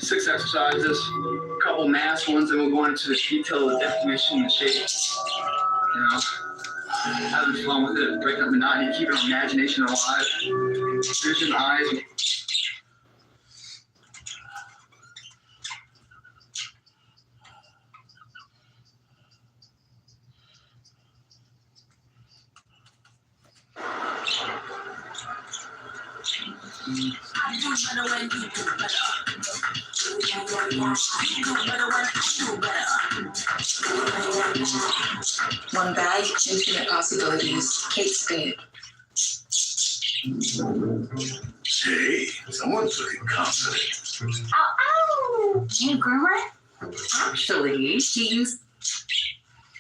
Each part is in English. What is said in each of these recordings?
6 exercises, a couple mass ones, and we'll go into the detail of the definition and shape. You know, having fun with it, breaking up monotony, keeping our imagination alive, vision, eyes. One bag, infinite possibilities. Kate Spade. Hey, someone's looking confident. Ow, ow! Hey, groomer? Actually, he used...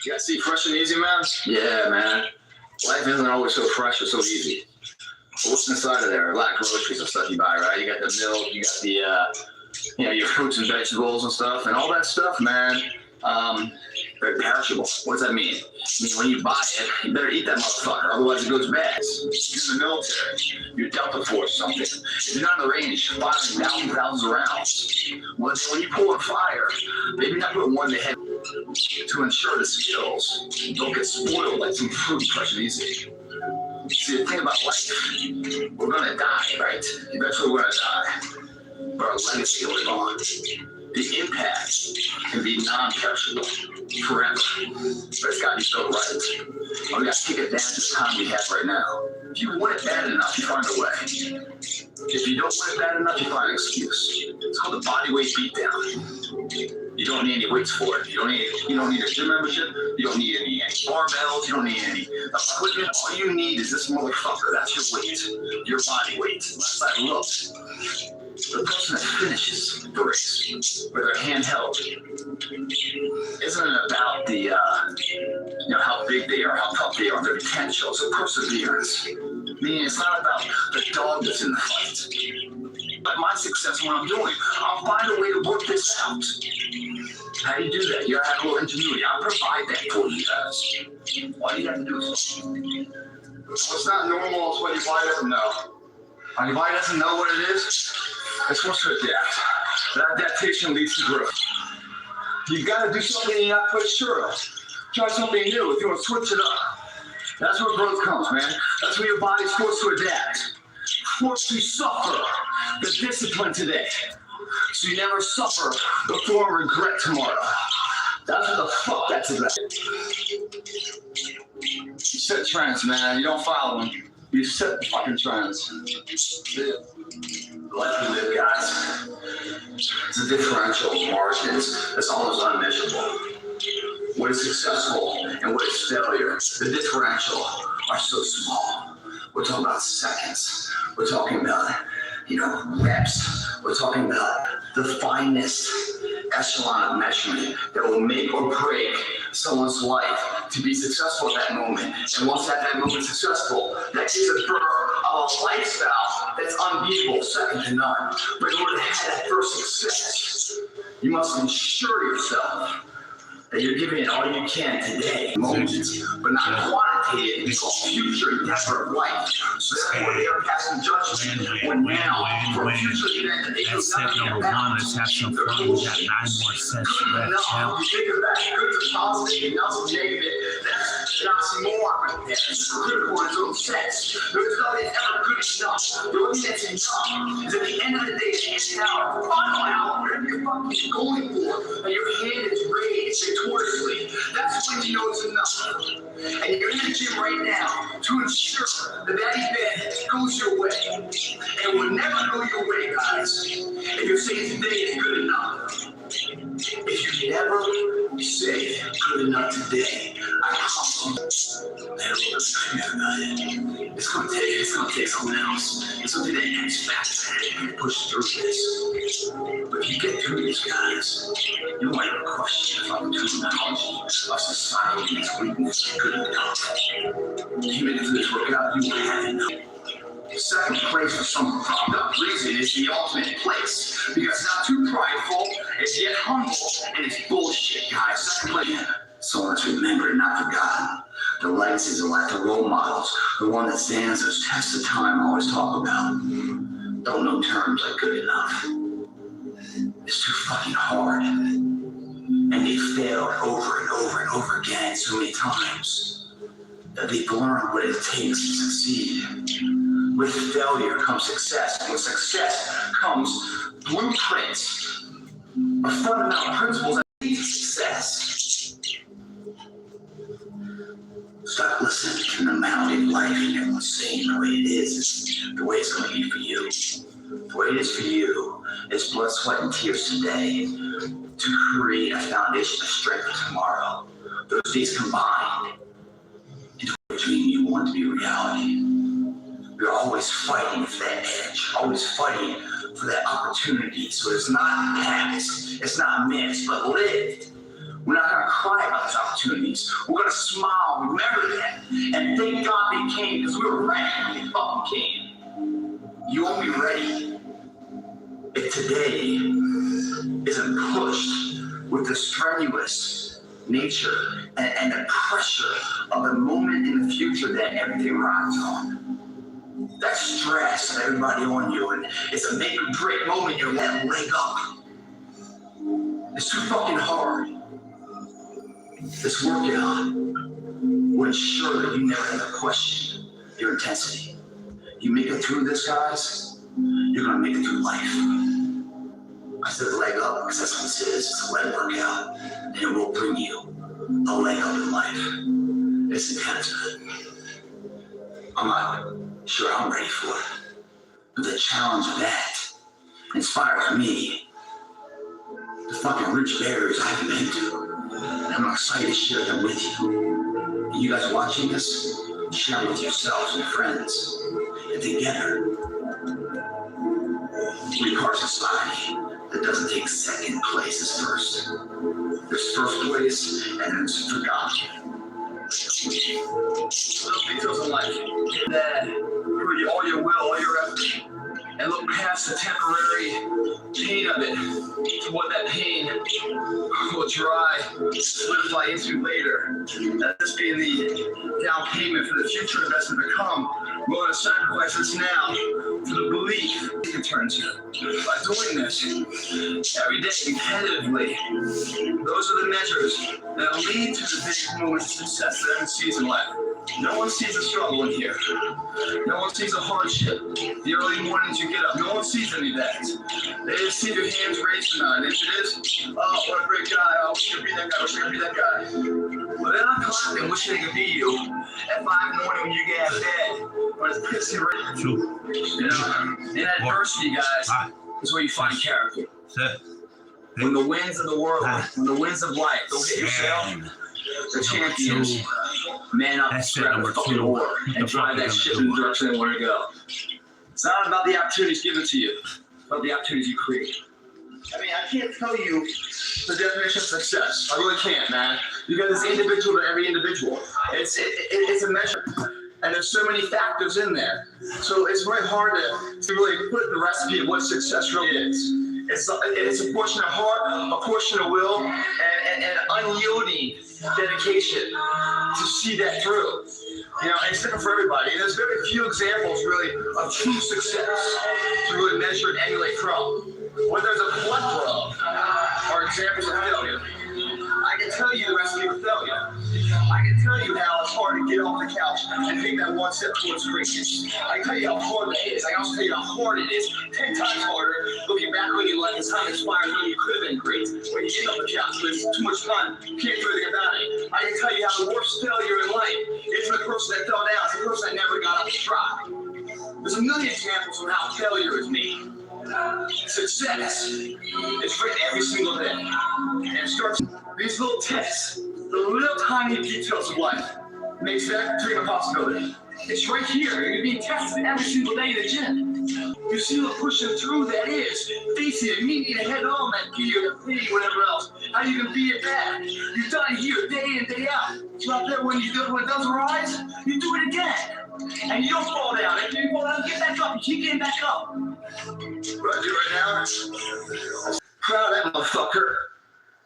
You guys see fresh and easy, man? Yeah, man. Life isn't always so fresh or so easy. But what's inside of there? A lot of groceries and stuff you buy, right? You got the milk, you got the, your fruits and vegetables and stuff, and all that stuff, man. Very perishable. What does that mean? I mean, when you buy it, you better eat that motherfucker, otherwise it goes bad. You're in the military, you're Delta Force something. If you're not in the range, firing thousands of rounds. Well, when you pull a fire, maybe not put one to head to ensure the skills don't get spoiled like some fruit fresh and easy. See, the thing about life, we're gonna die, right? Eventually we're gonna die. But our legacy will live on. The impact can be non-perishable forever, but it's got to be built right. We got to take advantage of the time we have right now. If you want it bad enough, you find a way. If you don't want it bad enough, you find an excuse. It's called the body weight beatdown. You don't need any weights for it. You don't need a gym membership. You don't need any barbells. You don't need any equipment. All you need is this motherfucker. That's your weight, your body weight. Last I looked, the person that finishes the race with their hand held isn't about the how big they are, how tough they are, their potential. It's a perseverance. Meaning it's not about the dog that's in the fight. But my success, what I'm doing, I'll find a way to work this out. How do you do that? You gotta have a little ingenuity. I'll provide that for you guys. All you have to do is what's not normal is what your body doesn't know. When your body doesn't know what it is, it's supposed to adapt. That adaptation leads to growth. You gotta do something you're not quite sure of. Try something new. If you want to switch it up, that's where growth comes, man. That's when your body's forced to adapt. Forced to suffer the discipline today, so you never suffer the form of regret tomorrow. That's what the fuck that's about. You set trends, man. You don't follow them. You set the fucking trends. The life we live, guys, it's a differential of margins that's almost unmeasurable. What is successful and what is failure, the differential are so small. We're talking about seconds. We're talking about, reps. We're talking about the finest echelon of measurement that will make or break someone's life to be successful at that moment. And once that moment's successful, that is a birth of a lifestyle that's unbeatable, second to none. But in order to have that first success, you must ensure yourself that you're giving it all you can today, moments, but not quantitative. It's called future endeavor of life. So therefore, they are passing judgment when now, for a future event that they do nothing about. Let's have some fun. We got 9 more sets left. You think of that, good to positive, and nothing negative. That's not some more right there. It's critical in its own sense. There's nothing ever good enough. The only thing that's enough is at the end of the day, it's an hour, final hour, whatever you're fucking going for, and your hand is raised victoriously. That's when you know it's enough. And you're in the gym right now to ensure that that event goes your way. And it will never go your way, guys, if you're saying today is good enough. If you never say good enough today, I promise you, it's gonna take someone else. It's something that X factor to push through this. But if you get through this, guys, you might have a question if I'm doing knowledge of society and its weakness good enough. You make it through this workout, you will have enough. Second place for some propped up reason is the ultimate place. Because it's not too prideful, it's yet humble, and it's bullshit, guys. Second place. So let's remember, not forgotten. The legacies of life, the role models, the one that stands the test of time I always talk about. Don't know terms like good enough. It's fucking hard. And they failed over and over and over again so many times that they've learned what it takes to succeed. With failure comes success. With success comes blueprints of fundamental principles that lead to success. Stop listening to the melody of life and everyone's saying the way it is the way it's going to be for you. The way it is for you is blood, sweat, and tears today to create a foundation of strength for tomorrow. Those days combined into a dream you want to be reality. We're always fighting for that edge, always fighting for that opportunity. So it's not past, it's not missed, but lived. We're not going to cry about those opportunities. We're going to smile, remember that, and thank God they came because we were ready when they fucking came. You won't be ready if today isn't pushed with the strenuous nature and the pressure of the moment in the future that everything rides on. That stress of everybody on you, and it's a make or break moment, you're that leg up. It's too fucking hard. This workout will ensure that you never have to question your intensity. You make it through this, guys, you're gonna make it through life. I said leg up because that's what this is. It's a leg workout, and it will bring you a leg up in life. It's intense. I'm not sure I'm ready for it, but the challenge of that inspires me to fucking reach barriers I haven't been to. And I'm excited to share them with you. And you guys watching this, share with yourselves and friends. And together, we are a society that doesn't take second place as first. There's first place and there's forgotten. Little details in life that put all your will, all your effort, and look past the temporary pain of it to what that pain will dry, solidify into later. That this being the down payment for the future investment to come, we're going to sacrifice this now for the belief we can turn to. By doing this every day repetitively, those are the measures that lead to the big moments of success that everyone sees in life. No one sees a struggle in here. No one sees a hardship. The early mornings you get up, no one sees any of that. They just see your hands raised or not. And if it is, oh, what a great guy. I wish I could be that guy. I wish I could be that guy. But they're not clapping, wishing they could be you at 5 in the morning when you get out of bed. When it's pissing right. You know, in adversity, guys, is where you find character. When the winds of the world, when the winds of life don't hit yourself, the champions man up, grab the fucking oar, and drive that ship in the direction they want to go. It's not about the opportunities given to you, it's about the opportunities you create. I mean, I can't tell you the definition of success. I really can't, man. Because it's individual to every individual. It's a measure. And there's so many factors in there. So it's very hard to really put the recipe of what success really is. It's a portion of heart, a portion of will, and unyielding dedication to see that through. You know, and it's different for everybody. And there's very few examples, really, of true success to really measure and emulate from. When there's a plethora of are examples of failure. I can tell you the recipe for failure. I can tell you how it's hard to get off the couch and take that one step towards greatness. I can tell you how hard that is. I can also tell you how hard it is, 10 times harder, looking back when you like it's time expires when you could have been great. When you get off the couch, but it's too much fun, can't do anything about it. I can tell you how the worst failure in life isn't the person that fell down, it's the person that never got up to try. There's a million examples of how failure is made. Success is written every single day. And it starts these little tests, the little tiny details of life makes that dream a possibility. It's right here. You're being tested every single day in the gym. You see what pushing through that is. Facing it, meeting it head on, that fear, that pain, whatever else. How you can beat it back. You've done it here day in, day out. So out there when it does arise, you do it again. And you don't fall down. If you fall down, get back up. You keep getting back up. What I do right now? Proud of that motherfucker.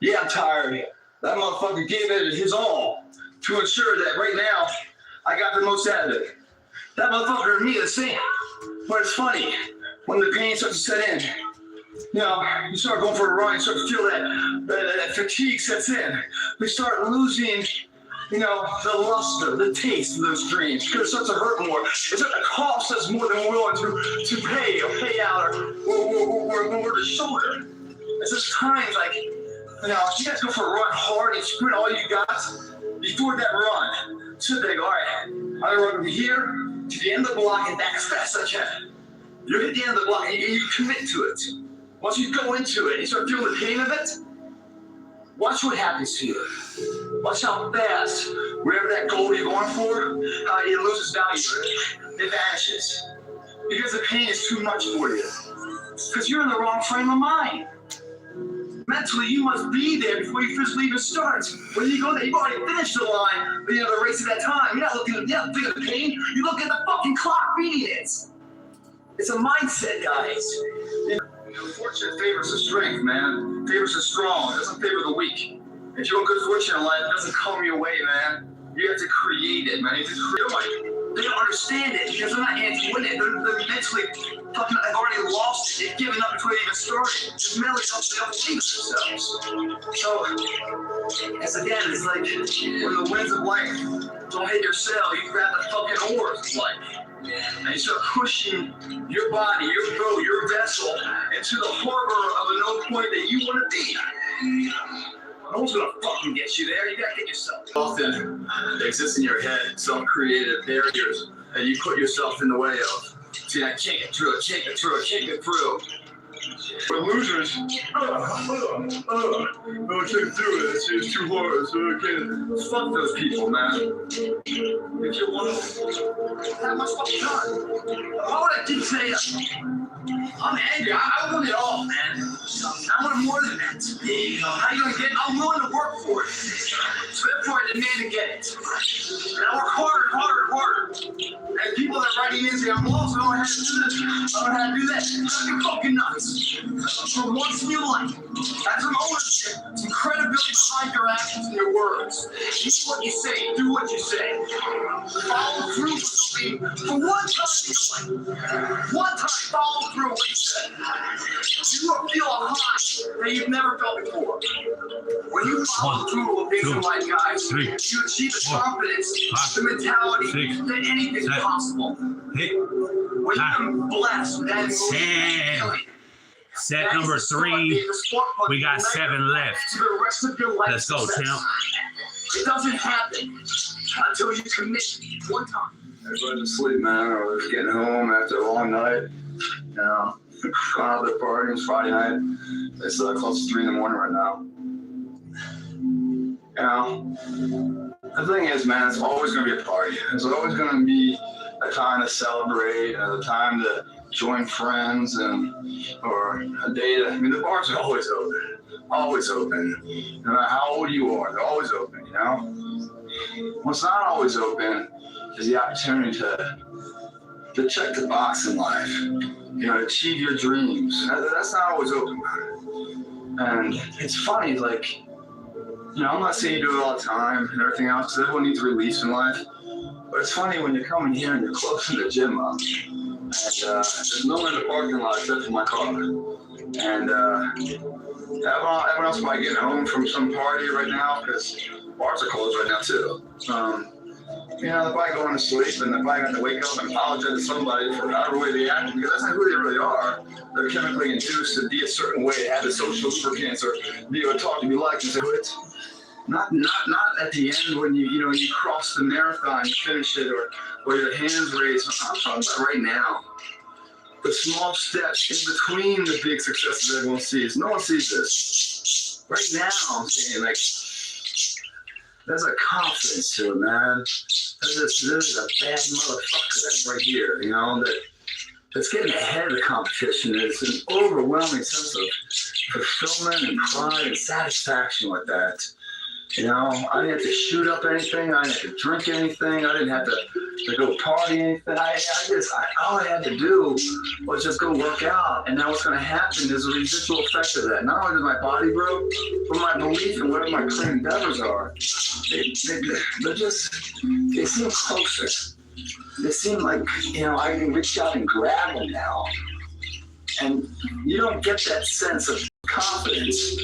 Yeah, I'm tired. That motherfucker gave it his all to ensure that right now I got the most out of it. That motherfucker and me are the same. But it's funny, when the pain starts to set in, you know, you start going for a run, you start to feel that fatigue sets in. We start losing, you know, the luster, the taste of those dreams, because it starts to hurt more. It starts to cost us more than we're willing to pay or pay out or over the shoulder. It's just times like, you know, you guys go for a run hard and sprint all you got. Before that run, sit there and go, all right, I'm gonna run from here to the end of the block and back as fast as I can. You're at the end of the block and you commit to it. Once you go into it, you start feeling the pain of it. Watch what happens to you. Watch how fast, wherever that goal you're going for, it loses value. It vanishes. Because the pain is too much for you. Because you're in the wrong frame of mind. Mentally, you must be there before you physically even start. When you go there, you've already finished the line, you know, the race at that time. You're not looking at the pain. You look at the fucking clock reading it. It's a mindset, guys. Fortune favors the strength, man. Favors the strong. It doesn't favor the weak. If you want good fortune in life, it doesn't come your way, man. You have to create it, man. You have to create it. They don't understand it because they're not anti-winning. They're mentally fucking, they've already lost it. They've given up before they even started. Just mentally don't believe themselves. So, as again, it's like when the winds of life don't hit your sail, you grab the fucking oars of life. And you start pushing your body, your boat, your vessel into the harbor of a no point that you want to be. No one's gonna fucking get you there. You gotta get yourself. Often exists in your head, self-created barriers that you put yourself in the way of. See, I can't get through. I can't get through. I can't get through. We're losers. I can't do it. It's too hard. So I can't. Fuck those people, man. If you want to, how much fucking time? Why would I keep saying I'm angry. I want it all, man. I want more than that. How you gonna get it? I'm willing to work for it. So therefore I demand to get it. And I work harder and harder and harder. And people that are writing in say, I'm lost, I don't know how to do this, I don't know how to do that. You're fucking nuts. For once in your life, have some ownership, some credibility behind your actions and your words. Do what you say, do what you say. Follow through with something for one time in your life. One time, follow through what you said. You will feel a high that you've never felt before. When you follow through with things in life, guys, you achieve the confidence, the mentality that anything's possible. When you're blessed with that feeling, set number 3. We got 7 left. The rest of your life. Let's go, champ. It doesn't happen until you commit one time. Everybody's asleep, man. Or just getting home after a long night. You know, going out to the party. It's Friday night. It's close to 3 in the morning right now. You know, the thing is, man, it's always going to be a party. It's always going to be a time to celebrate and a time to join friends or a day to, I mean, the bars are always open. Always open. No matter how old you are, they're always open, you know? What's not always open is the opportunity to check the box in life, you know, achieve your dreams. That's not always open, man. And it's funny, like, you know, I'm not saying you do it all the time and everything else, because everyone needs release in life. But it's funny when you're coming here and you're closing the gym up, and there's no one in the parking lot except for my car. And everyone else might get home from some party right now, because bars are closed right now too. You know, they're probably going to sleep, and they're probably going to wake up and apologize to somebody for however way they act, because that's not who they really are. They're chemically induced to be a certain way, have the social lubricants, or be able to talk to be like and say, not at the end when you cross the marathon, you finish it, or your hands raised. I'm talking about right now. The small steps in between the big successes everyone sees. No one sees this. Right now, I'm saying, like, there's a confidence to it, man. There's a bad motherfucker that's right here, you know, that's getting ahead of the competition. It's an overwhelming sense of fulfillment and pride and satisfaction with that. You know, I didn't have to shoot up anything. I didn't have to drink anything. I didn't have to go party anything. All I had to do was just go work out. And now what's going to happen is a residual effect of that. Not only does my body grow, but my belief in whatever my clean endeavors are. They seem closer. They seem like, you know, I can reach out and grab them now. And you don't get that sense of confidence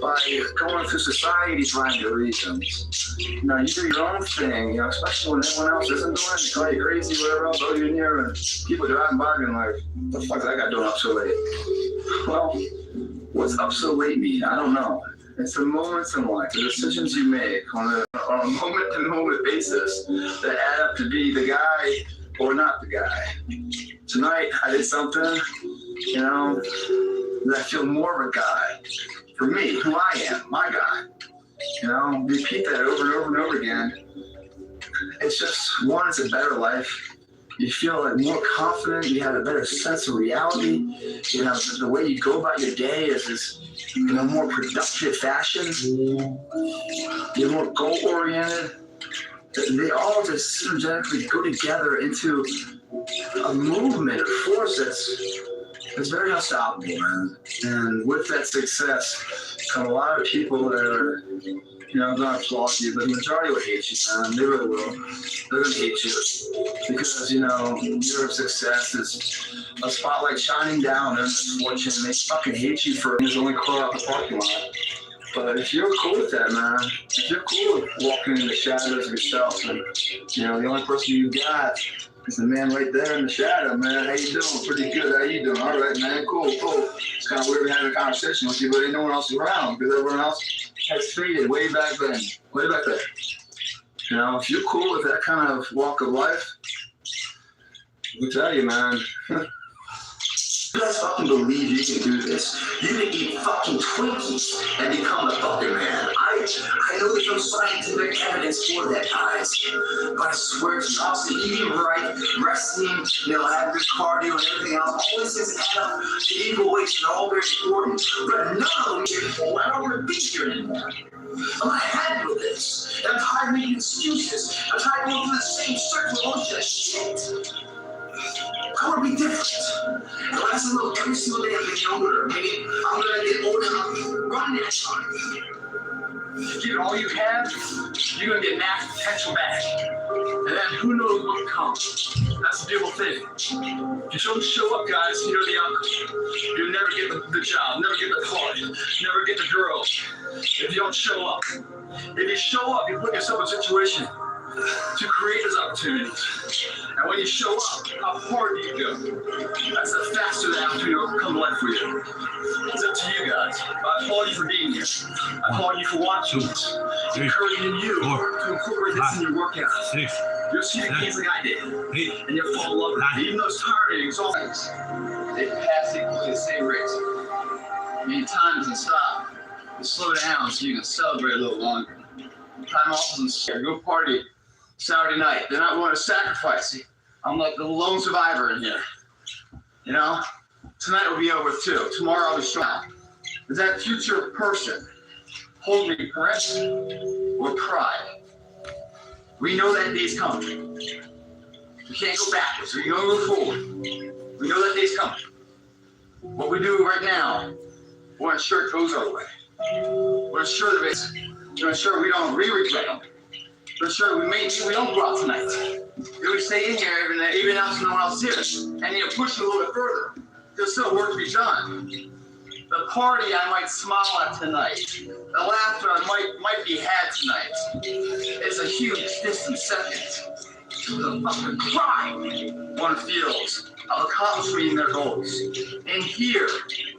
by going through society trying to reasons. You know, you do your own thing, you know, especially when everyone else isn't doing it, they call you crazy, whatever else, oh, you're in here, and people driving by and like, what the fuck is that guy doing up so late? Well, what's up so late mean? I don't know. It's the moments in life, the decisions you make on a moment-to-moment basis that add up to be the guy or not the guy. Tonight, I did something, you know, that I feel more of a guy. For me, who I am, my guy. You know, repeat that over and over and over again. It's just, one, it's a better life. You feel like more confident, you have a better sense of reality. You know, the way you go about your day is this, you know, more productive fashion. You're more goal-oriented. They all just synergetically go together into a movement, a force that's very unstoppable, man. And with that success come a lot of people that are, you know, I'm going to applaud you, but the majority will hate you, man. They really will. They're going to hate you because, you know, your success is a spotlight shining down their misfortune. They fucking hate you for it's only car out the parking lot. But if you're cool with that, man, if you're cool with walking in the shadows of yourself, and, you know, the only person you got is the man right there in the shadow, man. How you doing? Pretty good. How you doing? All right, man. Cool. It's kind of weird having a conversation with you, but ain't no one else around because everyone else has faded way back then. Way back there. You know, if you're cool with that kind of walk of life, I'll tell you, man. You guys fucking believe you can do this. You can eat fucking Twinkies and become a fucking man. I know there's no scientific evidence for that, guys. But I swear to you, obviously eating right, resting, you know, having good cardio and everything else, all these things add up to equal weights and they're all very important. But none of them are I don't want to be here anymore. I'm not happy with this. I'm tired of making excuses. I'm tired of going through the same circle of shit. I want to be different. And when I say, look, every single day I'm getting older, maybe I'm going to get older and run that time. Give it all you have, you're going to get max potential back. And then who knows what will come. That's the beautiful thing. If you don't show up, guys, you know the outcome. You'll never get the job, never get the car, never get the girl. If you don't show up. If you show up, you put yourself in a situation to create those opportunities. And when you show up, how hard do you go? That's the faster the opportunity will come to life for you. It's up to you guys. I applaud you for being here. I applaud you for watching this. Encouraging you to incorporate this in your workouts. You'll see the gains like I did. And you'll fall in love with it. Even though it's tiring, it's all things. They pass equally the same rate. Meaning time doesn't stop. You slow down so you can celebrate a little longer. Time off doesn't stop. Go party Saturday night. They're not willing to sacrifice you. I'm like the lone survivor in here. You know? Tonight will be over too. Tomorrow I'll be strong. Is that future person holding regret or pride? We know that day's coming. We can't go backwards. We can only move forward. We know that day's coming. What we do right now, we'll ensure it goes our way. We'll ensure that we'll ensure we don't re-regret them. We'll ensure we don't go out tonight. We stay in here even else no one else is. And you push it a little bit further. There's still work to be done. The party I might smile at tonight. The laughter I might be had tonight. It's a huge distant second to the fucking pride one feels of accomplishing their goals. And here,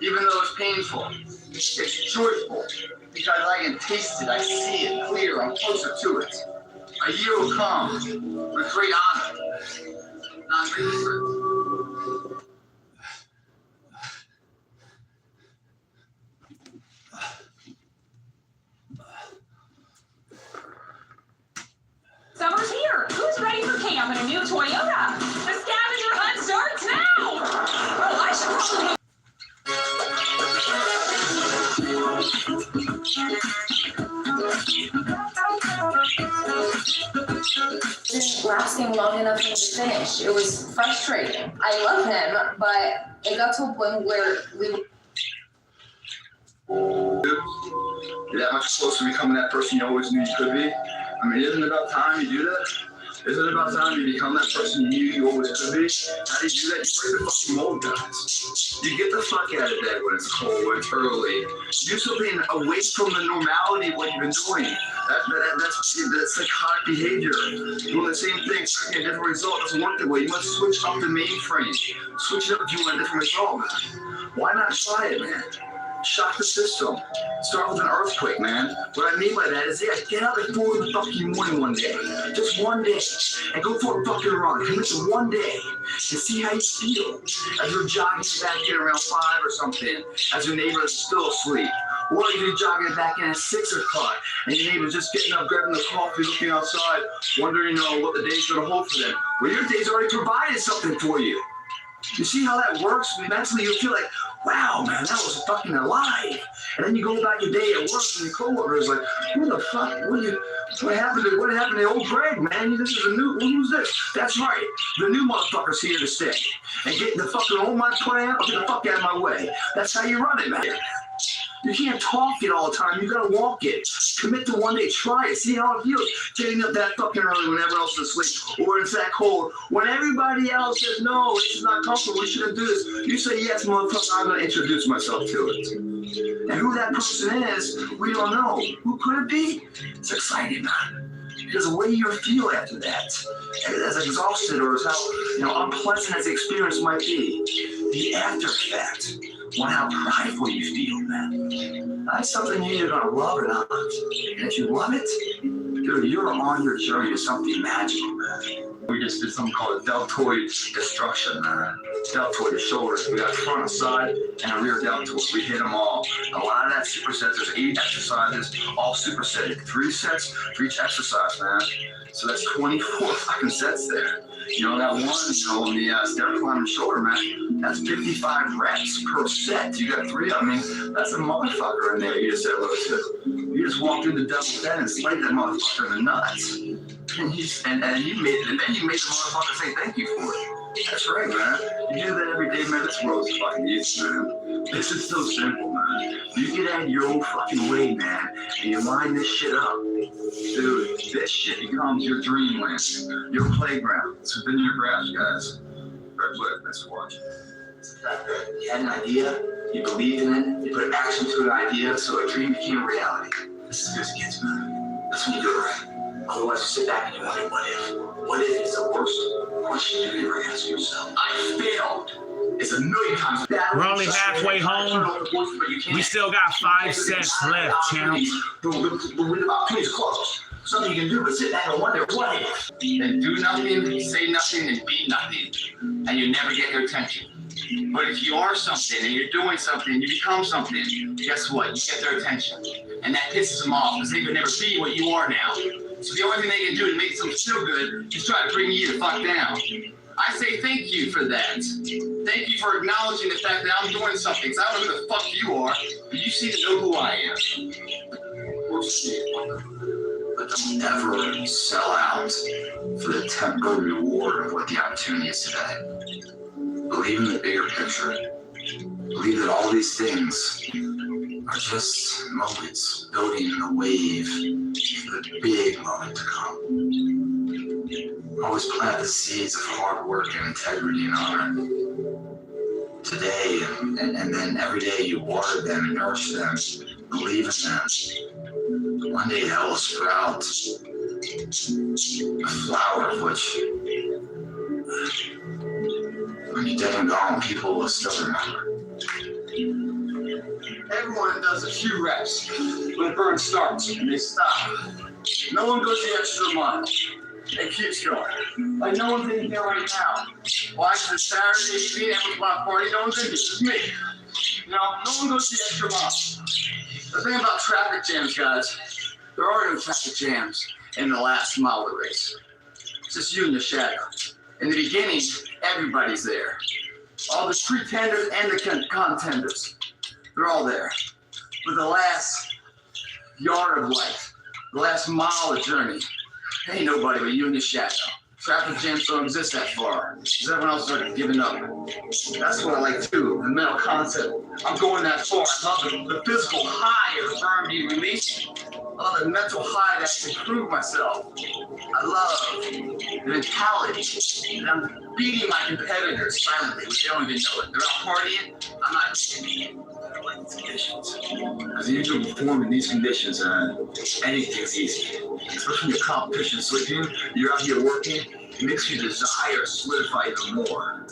even though it's painful, it's joyful because I can taste it, I see it clear, I'm closer to it. A year will come with great honor, not great regret. Summer's here. Who's ready for camp in a new Toyota? The scavenger hunt starts now. Oh, I should probably. Didn't lasting long enough for me to finish. It was frustrating. I love him, but it got to a point where You're that much closer to becoming that person you always knew you could be. I mean, isn't it about time you do that? Isn't it about time you become that person you knew you always could be? How do you do that? You break the fucking mold, guys. You get the fuck out of bed when it's cold, when it's early. Do something away from the normality of what you've been doing. That's psychotic behavior. Doing the same thing, expecting a different result doesn't work that way. You must switch up the mainframe. Switch it up if you want a different result, man. Why not try it, man? Shock the system. Start with an earthquake, man. What I mean by that is, get up at 4 in the fucking morning one day. Just one day. And go for a fucking run. Commit to one day. And see how you feel. As you're jogging back in around 5 or something. As your neighbor is still asleep. Or if you're jogging back in at 6 o'clock. And your neighbor's just getting up, grabbing the coffee, looking outside, wondering what the day's going to hold for them. Well, your day's already provided something for you. You see how that works? Mentally, you feel like, wow, man, that was fucking alive. And then you go back your day at work and your coworker is like, who the fuck? What happened to old Greg, man? This is a new, who's this? That's right. The new motherfucker's here to stay. And get the fucking old my plan, or get the fuck out of my way. That's how you run it, man. You can't talk it all the time. You gotta walk it. Commit to one day. Try it. See how it feels. Getting up that fucking early when everyone else is asleep, or it's that cold. When everybody else says no, this is not comfortable. We shouldn't do this. You say yes, motherfucker. I'm gonna introduce myself to it. And who that person is, we don't know. Who could it be? It's exciting, man. Because the way you feel after that, as exhausted or as how unpleasant as the experience might be, the after effect. On how prideful you feel, man. That's something you're either gonna love or not. And if you love it, dude, you're on your journey to something magical, man. We just did something called deltoid destruction, man. Deltoid, the shoulders. We got front, side, and a rear deltoid. We hit them all. A lot of that supersets. There's 8 exercises, all supersetted. 3 sets for each exercise, man. So that's 24 fucking sets there. That one, on the stair climb shoulder, man, that's 55 reps per set. You got 3 of them. That's a motherfucker in there. You just said, look, you just walked through the devil's den and slayed that motherfucker in the nuts. And you made the motherfucker say thank you for it. That's right, man. You do that every day, man. This world's fucking easy, man. This is so simple, man. You get out of your own fucking way, man, and you line this shit up. Dude, this shit becomes your dreamland, your playground. It's within your grasp, guys. Red flip, let's watch. It's the fact that you had an idea, you believed in it, you put action to an idea, so a dream became a reality. This is good as it gets, man. That's when you do it right. Otherwise, you sit back and you wonder, what if? What if is the worst question you can ever ask yourself? I failed. It's a million times better. We're only halfway home. We still got 5 sets left, champ. Please close. Something you can do, but sit back and wonder, what if? Then do nothing, say nothing, and be nothing. And you never get their attention. But if you are something and you're doing something, you become something, guess what? You get their attention. And that pisses them off because they could never be what you are now. So the only thing they can do to make them feel good is try to bring you the fuck down. I say thank you for that. Thank you for acknowledging the fact that I'm doing something. Because I don't know who the fuck you are, but you seem to know who I am. But don't ever sell out for the temporary reward of what the opportunity is today. Believe in the bigger picture. Believe that all these things are just moments building the wave for the big moment to come. Always plant the seeds of hard work and integrity and honor. Today and then every day you water them and nourish them, believe in them. One day hell will sprout a flower of which, when you're dead and gone, people will still remember. Everyone does a few reps when the burn starts and they stop. No one goes the extra mile. It keeps going. Like no one's in here right now. Watch the Saturday evening at the party, no one's in here, it's me. No one goes the extra mile. The thing about traffic jams, guys, there are no traffic jams in the last mile of the race. It's just you and the shadow. In the beginning, everybody's there. All the pretenders and the contenders. They're all there. But the last yard of life, the last mile of journey, ain't nobody but you and the shadow. Traffic jams don't exist that far. Because everyone else started giving up. That's what I like too, the mental concept. I'm going that far. I love the physical high of the burn being released. love the mental high that I can prove myself. I love the mentality that I'm beating my competitors silently, which they don't even know it. They're out partying, I'm not beating it. They're like these conditions. Because you can perform in these conditions and anything's easy. Especially when your competition's sleeping, you're out here working, it makes your desire solidify even more.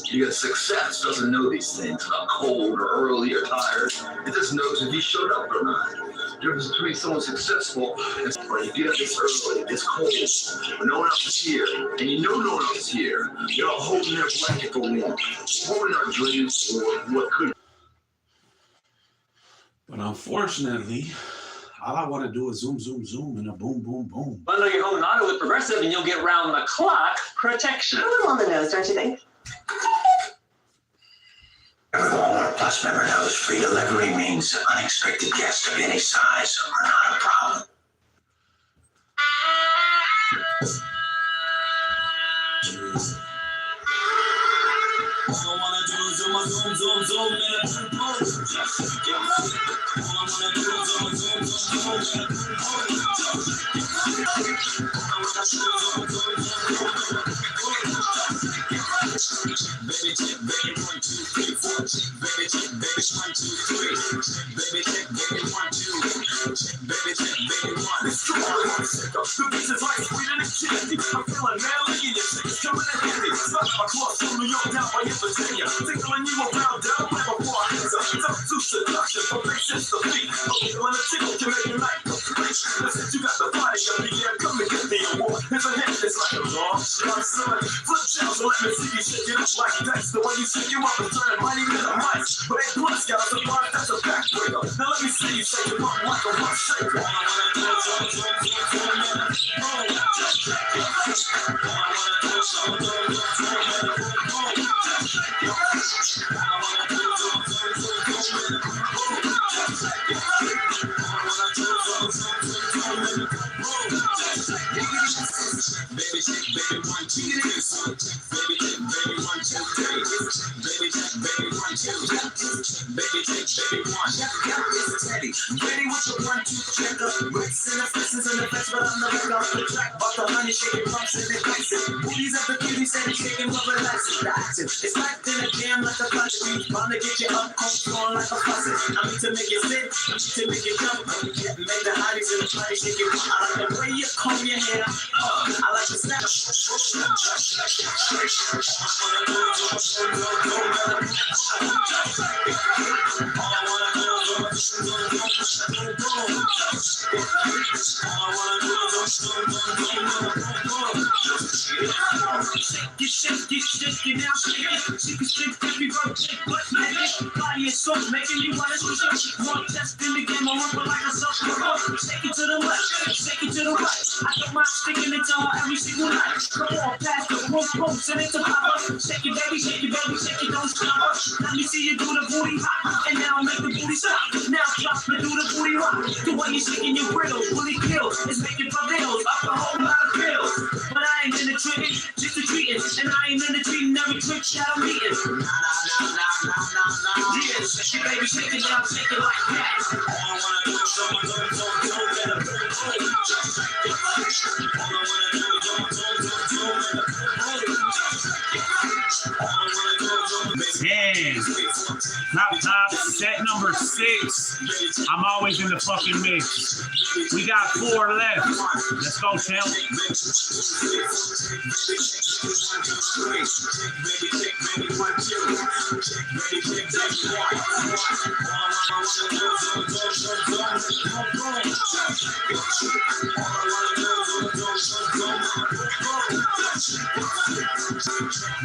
Because success doesn't know these things about cold or early or tired. It just knows if you showed up or not. The difference between someone successful and someone you get up this early, this cold, when no one else is here, and you know no one else is here, you're all holding their blanket for warmth, holding our dreams for what could. But unfortunately, all I want to do is zoom, zoom, zoom, and a boom, boom, boom. Bundle your home and auto with Progressive and you'll get round-the-clock protection. A little on the nose, don't you think? Every Walmart Plus member knows free delivery means unexpected guests of any size are not a problem. All I wanna do is zoom, zoom, zoom, zoom, and a boom, boom. All I wanna do is zoom, zoom, zoom, zoom, and a boom, boom. Baby check, baby 1, 2, 3, 4. Baby check, baby 1, 2, 3. Baby check, baby 1, 2. Baby check, baby 1. It's true, I'm sick of the beats is like sweet and it's candy. I'm feeling manly in your six, coming in handy. Stuck my claws from New York down by Virginia. Tickling you around down right before I hands up. Tough to seduction from big shits to feet. When a tickle can make your night complete. Listen, you got the body of the year. Come and get the award. Here's a hit, it's like a long shot, son. Flip shells and let me see you shake it up like that's the way you shake you up and turn it mighty minimize. But ain't plus got a surprise, that's a backbreaker. Now let me see you shake it up like a rough shaker. All I wanna do is zoom, zoom, zoom, zoom, and a boom. All I wanna do is zoom, zoom, zoom, zoom, and a boom, boom. All I wanna do is zoom, zoom, zoom, zoom, and a boom, boom. All I wanna do is zoom, zoom, zoom, zoom, and a boom, boom. Baby check, baby 1, 2, 3. Baby check, baby 1, 2, 3. Baby check, baby 1, 2. Baby check, baby 1. It's Teddy. Ready with the 1, 2 checker. Bricks and the fixes and the flex, but I'm the back off the track. Bought the honey shaking pumps and the crazy. Booties up the cutie, steady shaking, but relaxing. The action. It's like in a jam like a punch. Bound to get you up, cold flowing like a faucet. I need to make it sit, I need to make it jump. Make the hotties in the party shake it. I like the way you comb your hair. I like the snap. Shake it now, shake it, every verb, shake butt, body is so making you wanna shake. One test in the game, I rumble like a self-control. Shake it to the left, shake it to the right. I don't mind sticking it to her every single night. Come on, pass the rope, send it to Papa. Shake it, baby, shake it, baby, shake it, don't stop. Let me see you do the booty hop, and now make the booty stop. Now drop and do the booty rock. The way you shaking your griddles really kills. It's making pavills up a whole lot of pills. But I ain't in the tricking, just the treating, and I ain't in the treating every trick that I'm eating. Yeah, shake it, baby, shake it now, shake it like that. All I wanna do is zoom, zoom, zoom, zoom, and a boom, boom. All I wanna do is zoom, zoom, zoom, zoom, and a boom, boom. All I wanna do is zoom, Damn. Top, set number 6. I'm always in the fucking mix. We got 4 left. Let's go, champ.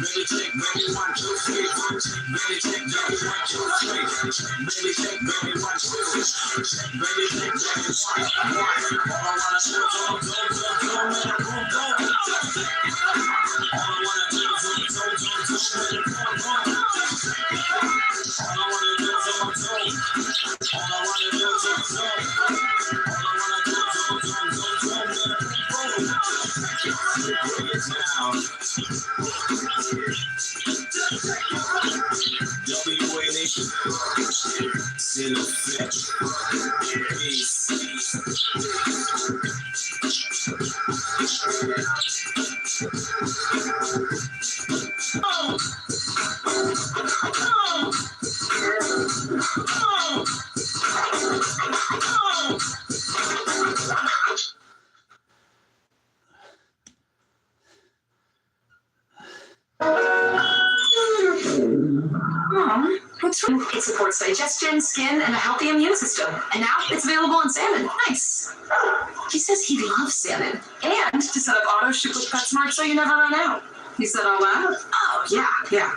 Baby check, baby 1, 2, 3. Baby check, baby 1, 2, 3. Baby check, baby 1, 2. Baby check, baby 1, 1. All I wanna do is zoom, zoom, zoom, zoom, and a boom, boom. All I wanna do is zoom, zoom, zoom, zoom, and a boom, boom. All I wanna do is zoom, zoom. All I wanna do is zoom, zoom. All I wanna do is zoom, zoom, zoom, zoom, and a boom, boom. Bring it down. WA Nation, Superset, peace. What's wrong? It supports digestion, skin, and a healthy immune system. And now it's available in salmon. Nice. He says he loves salmon. And to set up auto ship with PetSmart so you never run out. He said all that? Oh, yeah.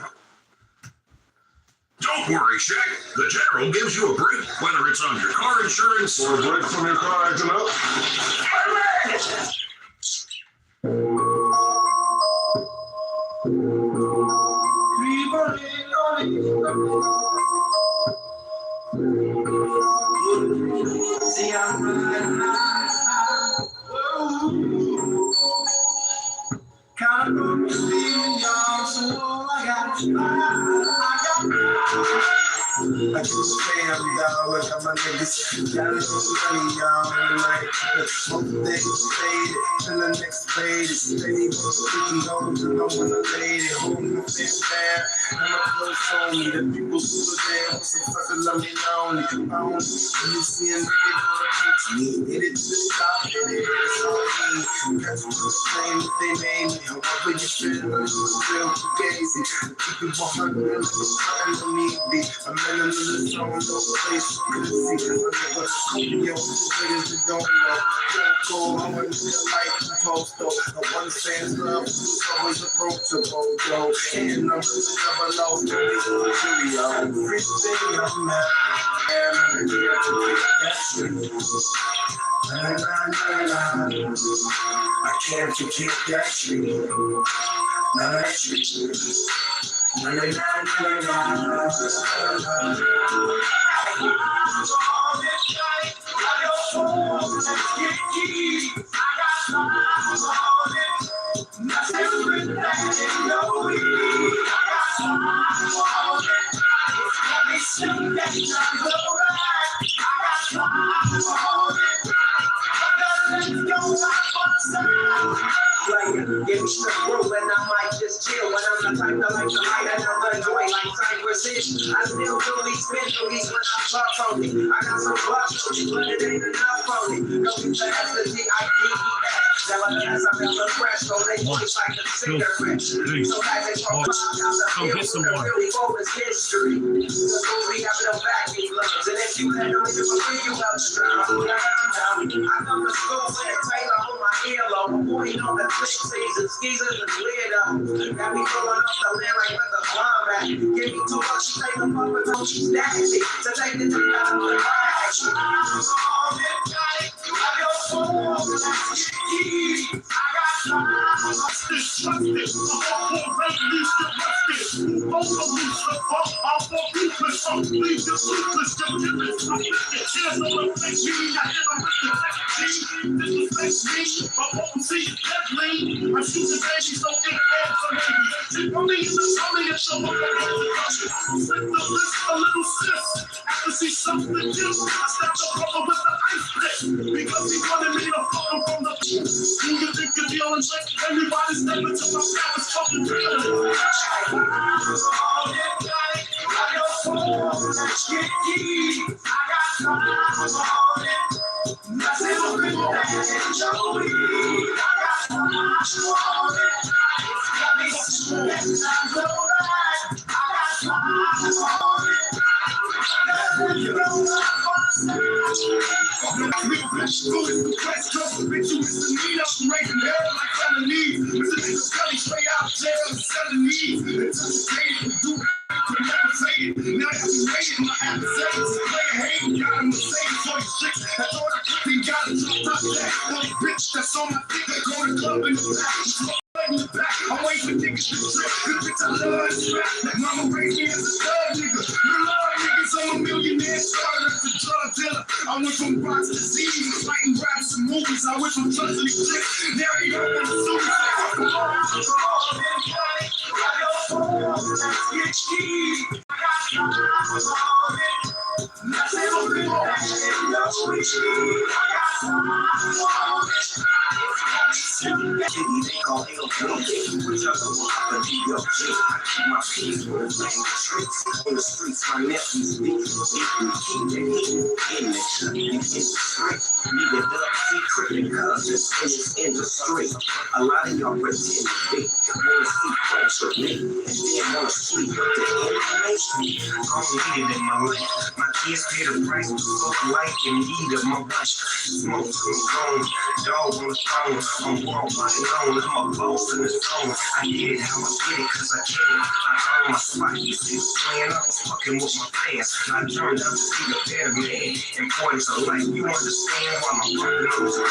Don't worry, Shaq. The General gives you a break, whether it's on your car insurance Or a break from your car acting up. See, I'm running high. Kind of put me in y'all, so I got I just fam, dog, like I'm my niggas. Gotta get some money, y'all. Like, one thing faded, till the next fade is faded. Freaking goes and no one a lady. Holding the thing bad, and my clothes on me. The people who were there with some fucking love me lonely. I don't you see a nigga gonna teach me. Hit it to the top, hit it, it's all me. Got you the same if they name me. However you feel, I'm real fugazi. Keep it 100, I'm don't need me. I'm in the middle of no place to see. I never copy your niggas that don't know. Don't go, I wouldn't feel like the post though. I understand love was always approachable, though. And I'm just double off to me, Cheerio. Everything I'm at, and I'm here to get that street. I can't forget that street. That street. Get me stuck through and I might just chill. When I'm the type to like the light and I'm enjoy like Cypress. I still do these mentalities when I talk on me. I got some bucks on me, but it ain't enough on me. No, we fast the G-I-D-E-S. Nevertheless, I'm never fresh, so they voice like the cigarette. So that they talk about the film, really focus history. The movie have no backing gloves. And if you let them live for free, you have to drown. I come to school with a Taylor on my earlobe. Avoiding all the click seasons, skeezers and weirdos. Got me going off the land like with a wombat. Give me too much, you take them up and don't you stack it. So take it to the bag. Because he wanted me to fuck him from the you think you're dealing like everybody step into my palace fucking real. That's on my dick, go to club in the back. I'm waiting for niggas to trip, cause bitch I love this rap. Mama raised me as a thug nigga. You love niggas, I'm a millionaire, started as a drug dealer. I went from rocks to Z's, fighting raps and movies. I went from drugs to tricks, now you don't want to sue me. I got A lot of y'all pretend they wanna see friends with me and then wanna sleep with the information. I don't need it in my life. My kids pay the price for so life and need of my wife. Smoke some phone, dog on the phone. I'm worldwide known. I'm a boss in the zone. I get it how I get it, cause I get it. I earn my spot. You see me playing up, fucking with my fans. I turned out to be the better man. Importance of life, you understand why I'm fucking with you.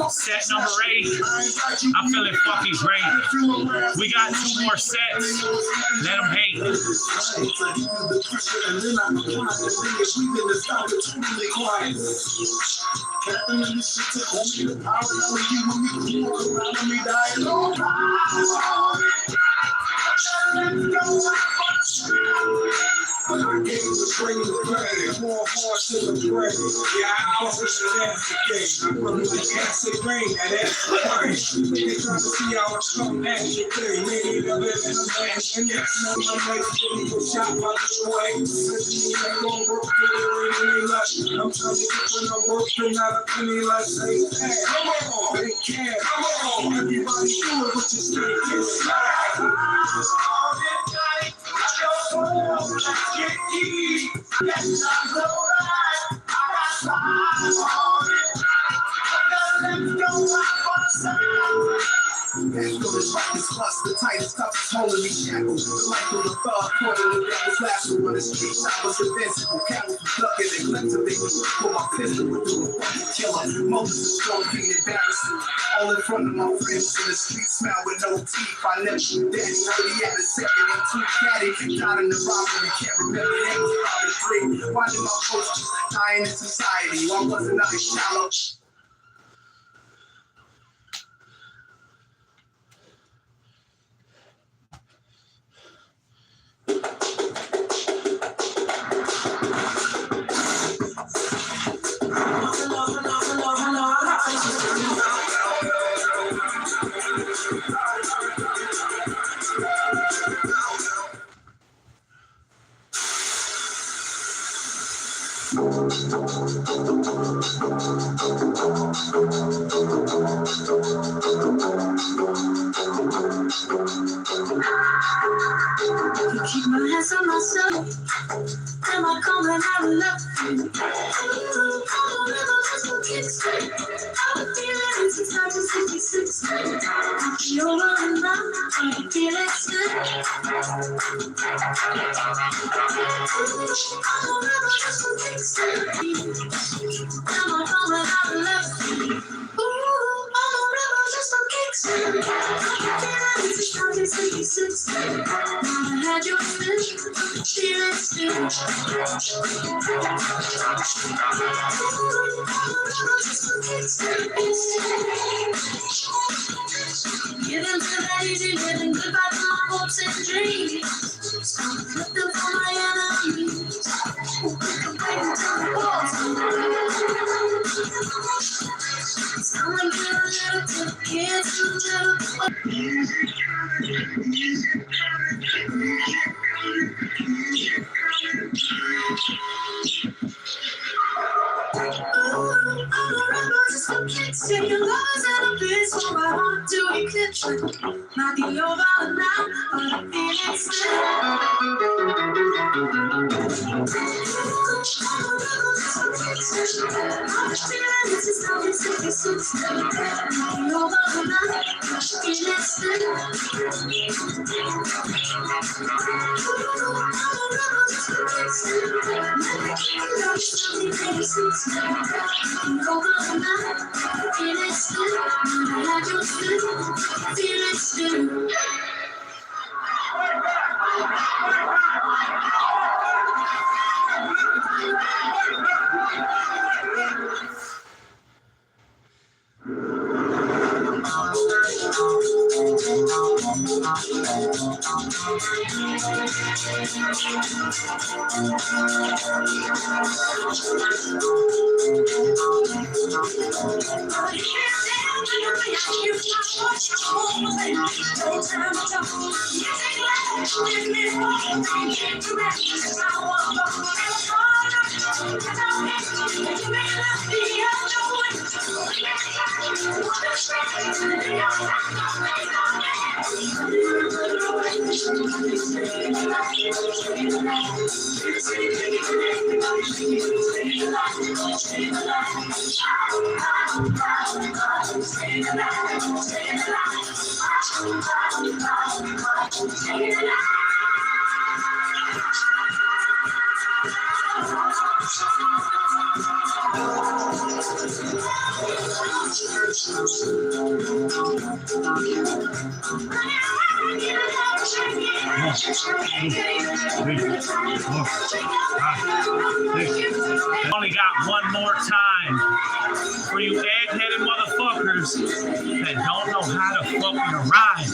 Set number 8. I'm feeling fucking great. We got 2 more sets. Let them hate. The tightest toughest holding me shackled. The life of a thug, pointing the devil's laughter on the streets. I was invincible. Cowards were ducking and glimpsing. They would pull my pistol and do a fucking killer. Moses is strong, being embarrassing. All in front of my friends in the street, smile with no teeth. I never knew daddy. Heard he had a second and 2 caddy. Died in the robbery, can't remember that was probably 3. Why did my folks just dying in society? Why wasn't I shallow? Keep my hands on myself. Am I coming out of love? I'm feeling since 1966. You're running now, I'm feeling sick. Am I coming out of love? Ooh, I'm a rebel just for kicks. Giving to that easy living, goodbye to my hopes and dreams. Looking for my enemies. Breaking down the walls. Someone give a little to the kids and a taking lovers at a place so I want to eclipse it. Might be over now, but I feel it still. This is how it's taking six. Might be over now, but I feel it still. Only got one more time for you egg-headed motherfuckers that don't know how to fucking ride.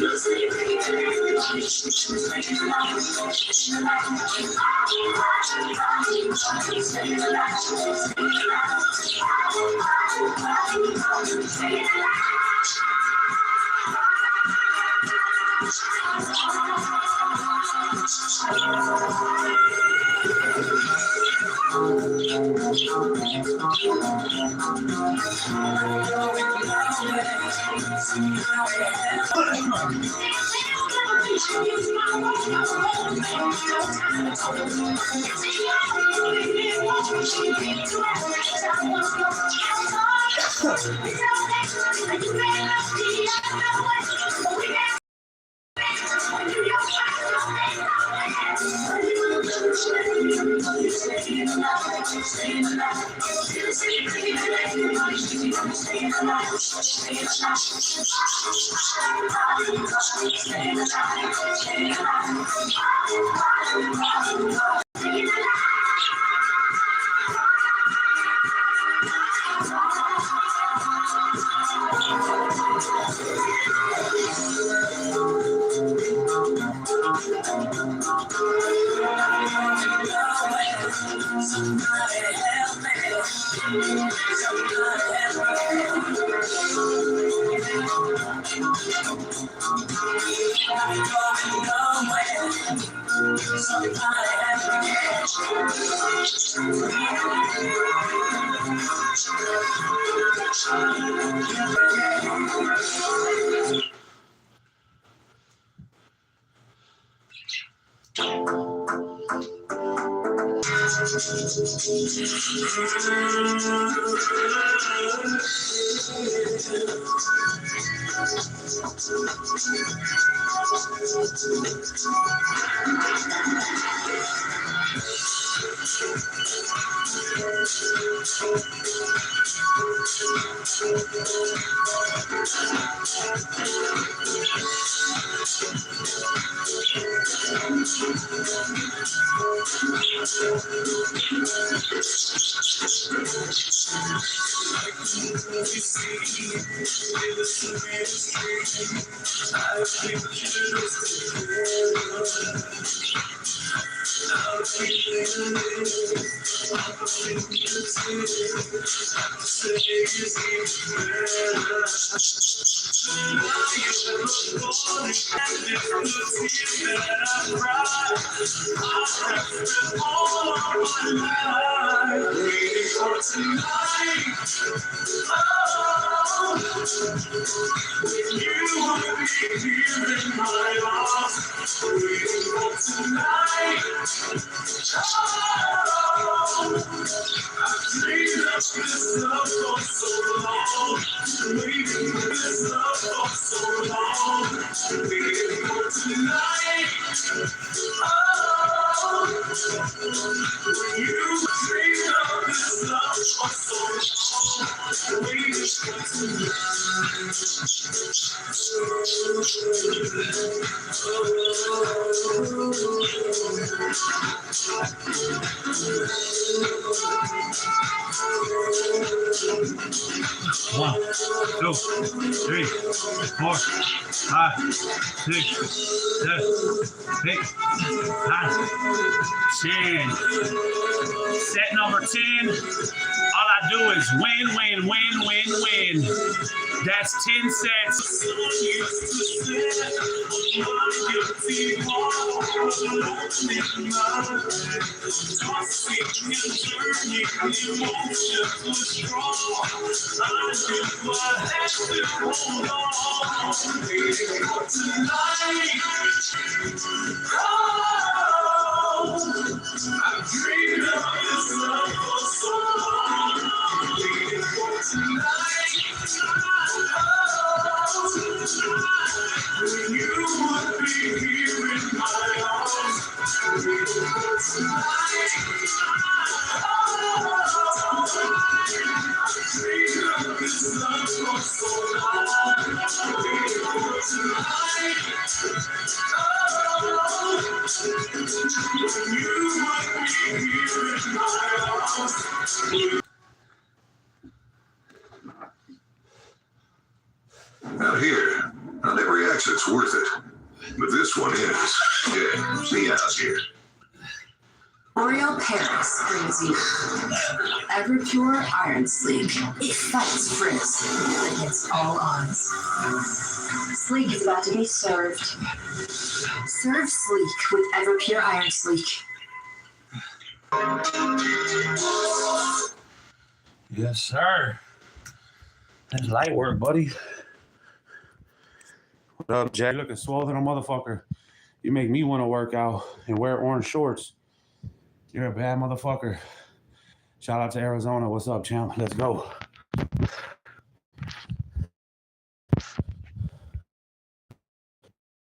One, 2, 3, 4, 5, 6, 7, 8, 9, 10. Set number 10. All I do is win, win, win, win, win. That's 10 sets. Out here, not every exit's worth it. But this one is. Yeah, see you out here. Oreo Paris brings you Everpure Iron Sleek. It fights frizz against all odds. Sleek is about to be served. Serve sleek with Everpure Iron Sleek. Yes, sir. That's light work, buddy. What up, Jay? Looking swole than a motherfucker. You make me want to work out and wear orange shorts. You're a bad motherfucker. Shout out to Arizona. What's up, champ? Let's go.